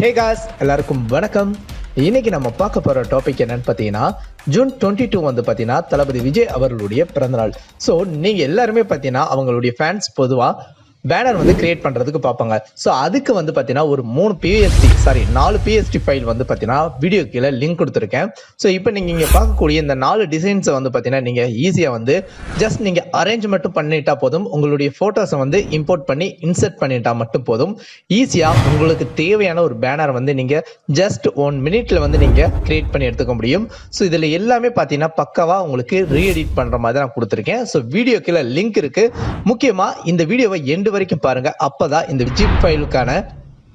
Hey guys, எல்லாருக்கும் வணக்கம். இன்னைக்கு நம்ம பார்க்க போற டாபிக் என்னன்னு பார்த்தீங்கன்னா, ஜூன் 22 வந்து பார்த்தீங்கன்னா தளபதி விஜய் அவர்களுடைய பிறந்தநாள். ஸோ நீங்க எல்லாருமே பார்த்தீங்கன்னா அவங்களுடைய ஃபேன்ஸ் பொதுவாக பேனர் வந்து கிரியேட் பண்றதுக்கு பார்ப்பாங்க. ஸோ அதுக்கு வந்து பார்த்தீங்கன்னா ஒரு 4 பிஎஸ்டி ஃபைல் வந்து பார்த்தீங்கன்னா வீடியோ கீழே லிங்க் கொடுத்துருக்கேன். ஸோ இப்போ நீங்க இங்கே பார்க்கக்கூடிய இந்த 4 டிசைன்ஸை வந்து பார்த்தீங்கன்னா நீங்க ஈஸியாக வந்து ஜஸ்ட் நீங்க அரேஞ்ச் மட்டும் பண்ணிட்டா போதும். உங்களுடைய போட்டோஸை வந்து இம்போர்ட் பண்ணி இன்சர்ட் பண்ணிட்டா மட்டும் போதும். ஈஸியா உங்களுக்கு தேவையான ஒரு பேனர் வந்து நீங்க ஜஸ்ட் 1 மினிட்ல வந்து நீங்க கிரியேட் பண்ணி எடுத்துக்க முடியும். ஸோ இதுல எல்லாமே பார்த்தீங்கன்னா பக்காவா உங்களுக்கு ரீஎடிட் பண்ற மாதிரி நான் கொடுத்துருக்கேன். ஸோ வீடியோ கீழே லிங்க் இருக்கு. முக்கியமா இந்த வீடியோவை எண்டு வரைக்கும் பாருங்க. அப்பதான் இந்த ஜிப் ஃபைலுக்கான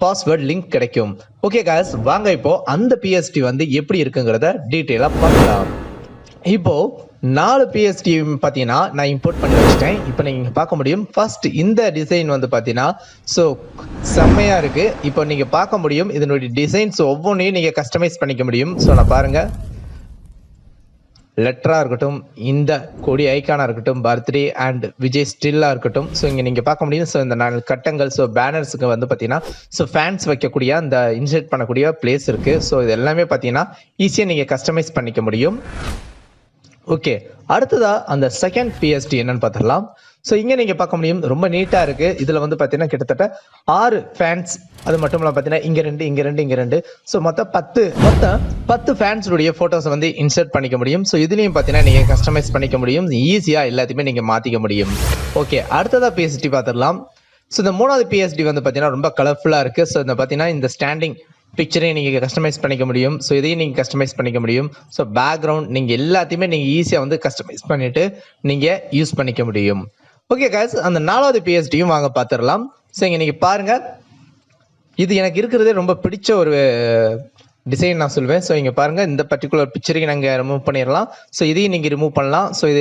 பாஸ்வேர்ட் லிங்க் கிடைக்கும். ஓகே காய்ஸ், வாங்க இப்போ அந்த பிஎஸ்டி வந்து எப்படி இருக்குங்கிறத டீட்டெயிலா பார்க்கலாம். இப்போ 4 பிஎஸ்டி பார்த்தீங்கன்னா நான் இம்போர்ட் பண்ணி வச்சிட்டேன். இப்போ நீங்க பார்க்க முடியும். ஃபர்ஸ்ட் இந்த டிசைன் வந்து பார்த்தீங்கன்னா ஸோ செம்மையா இருக்கு. இப்போ நீங்க பார்க்க முடியும் இதனுடைய டிசைன்ஸ் ஒவ்வொன்றையும் நீங்க கஸ்டமைஸ் பண்ணிக்க முடியும். ஸோ நான் பாருங்க, லெட்டராக இருக்கட்டும், இந்த கொடி ஐக்கானாக இருக்கட்டும், பர்த்டே அண்ட் விஜய் ஸ்டில்லாக இருக்கட்டும். ஸோ இங்கே நீங்கள் பார்க்க முடியும். ஸோ இந்த 4 கட்டங்கள், ஸோ பேனர்ஸுக்கு வந்து பார்த்தீங்கன்னா ஸோ ஃபேன்ஸ் வைக்கக்கூடிய அந்த இன்சர்ட் பண்ணக்கூடிய பிளேஸ் இருக்குது. ஸோ இது எல்லாமே பார்த்தீங்கன்னா ஈஸியாக நீங்கள் கஸ்டமைஸ் பண்ணிக்க முடியும். ஓகே, அடுத்ததா அந்த செகண்ட் பிஎஸ்டி என்னன்னு பார்த்துடலாம். ஸோ இங்கே நீங்கள் பார்க்க முடியும், ரொம்ப நீட்டாக இருக்குது. இதில் வந்து பார்த்தீங்கன்னா கிட்டத்தட்ட 6 ஃபேன்ஸ், அது மட்டும் இல்லாமல் பார்த்தீங்கன்னா இங்கே ரெண்டு ஸோ மொத்தம் 10 ஃபேன்ஸுடைய ஃபோட்டோஸை வந்து இன்சர்ட் பண்ணிக்க முடியும். ஸோ இதுலேயும் பார்த்தீங்கன்னா நீங்கள் கஸ்டமைஸ் பண்ணிக்க முடியும். ஈஸியாக எல்லாத்தையுமே நீங்கள் மாற்றிக்க முடியும். ஓகே, அடுத்ததாக பிஎஸ்டி பார்த்துடலாம். ஸோ இந்த 3வது பிஎஸ்டி வந்து பார்த்தீங்கன்னா ரொம்ப கலர்ஃபுல்லாக இருக்குது. ஸோ இந்த பார்த்தீங்கன்னா இந்த ஸ்டாண்டிங் பிக்சரையும் நீங்கள் கஸ்டமைஸ் பண்ணிக்க முடியும். ஸோ இதையும் நீங்கள் கஸ்டமைஸ் பண்ணிக்க முடியும். ஸோ பேக்ரவுண்ட் நீங்கள் எல்லாத்தையுமே நீங்கள் ஈஸியாக வந்து கஸ்டமைஸ் பண்ணிவிட்டு நீங்கள் யூஸ் பண்ணிக்க முடியும். ஓகே காய்ஸ், அந்த 4வது பிஎஸ்டியும் வாங்க பார்த்துடலாம். ஸோ இங்கே நீங்கள் பாருங்கள், இது எனக்கு இருக்கிறதே ரொம்ப பிடிச்ச ஒரு டிசைன் நான் சொல்வேன். ஸோ இங்கே பாருங்கள், இந்த பர்டிகுலர் பிக்சரையும் நாங்கள் ரிமூவ் பண்ணிடலாம். ஸோ இதையும் நீங்கள் ரிமூவ் பண்ணலாம். ஸோ இது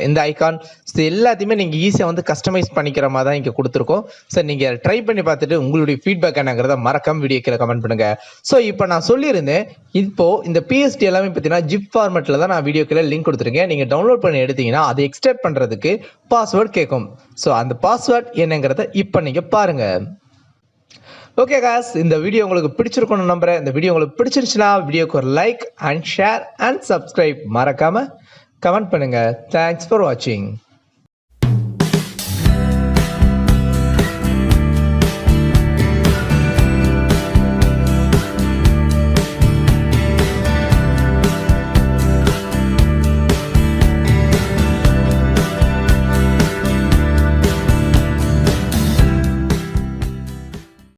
இந்த ஐகான் ஸோ எல்லாத்தையுமே நீங்கள் ஈஸியாக வந்து கஸ்டமைஸ் பண்ணிக்கிற மாதிரி தான் இங்கே கொடுத்துருக்கோம். ஸோ நீங்கள் ட்ரை பண்ணி பார்த்துட்டு உங்களுடைய ஃபீட்பேக் என்னங்கிறத மறக்காம வீடியோ கீழே கமெண்ட் பண்ணுங்க. ஸோ இப்போ நான் சொல்லியிருந்தேன், இப்போ இந்த பிஎஸ்டி எல்லாமே பார்த்தீங்கன்னா ஜிப் ஃபார்மெட்டில் தான் நான் வீடியோ கீழே லிங்க் கொடுத்துருக்கேன். நீங்கள் டவுன்லோட் பண்ணி எடுத்தீங்கன்னா அதை எக்ஸ்ட்ராக்ட் பண்ணுறதுக்கு பாஸ்வேர்ட் கேட்கும். ஸோ அந்த பாஸ்வேர்ட் என்னங்கிறத இப்போ நீங்கள் பாருங்கள். ஓகே காய்ஸ், இந்த வீடியோ உங்களுக்கு பிடிச்சிருக்கும்னு நம்புறேன். இந்த வீடியோ உங்களுக்கு பிடிச்சிருச்சுன்னா வீடியோக்கு ஒரு like and share and subscribe மறக்காம கமெண்ட் பண்ணுங்க. தேங்க்ஸ் ஃபார் வாட்சிங்.